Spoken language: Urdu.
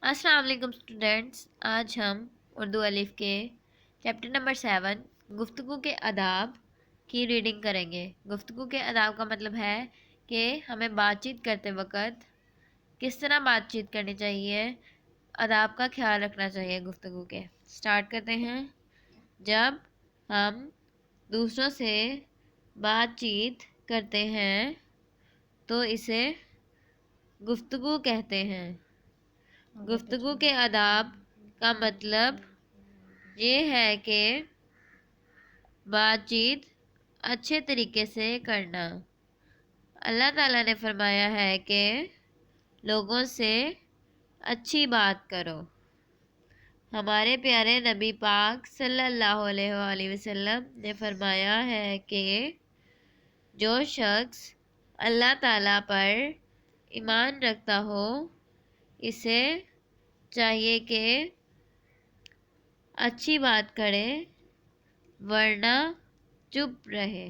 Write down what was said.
السلام علیکم اسٹوڈینٹس، آج ہم اردو الف کے چیپٹر نمبر 7 گفتگو کے آداب کی ریڈنگ کریں گے۔ گفتگو کے آداب کا مطلب ہے کہ ہمیں بات چیت کرتے وقت کس طرح بات چیت کرنی چاہیے، آداب کا خیال رکھنا چاہیے گفتگو کے۔ سٹارٹ کرتے ہیں۔ جب ہم دوسروں سے بات چیت کرتے ہیں تو اسے گفتگو کہتے ہیں۔ گفتگو کے آداب کا مطلب یہ ہے کہ بات چیت اچھے طریقے سے کرنا۔ اللہ تعالیٰ نے فرمایا ہے کہ لوگوں سے اچھی بات کرو۔ ہمارے پیارے نبی پاک صلی اللہ علیہ وآلہ وسلم نے فرمایا ہے کہ جو شخص اللہ تعالیٰ پر ایمان رکھتا ہو اسے چاہیے کہ اچھی بات کرے ورنہ چپ رہے۔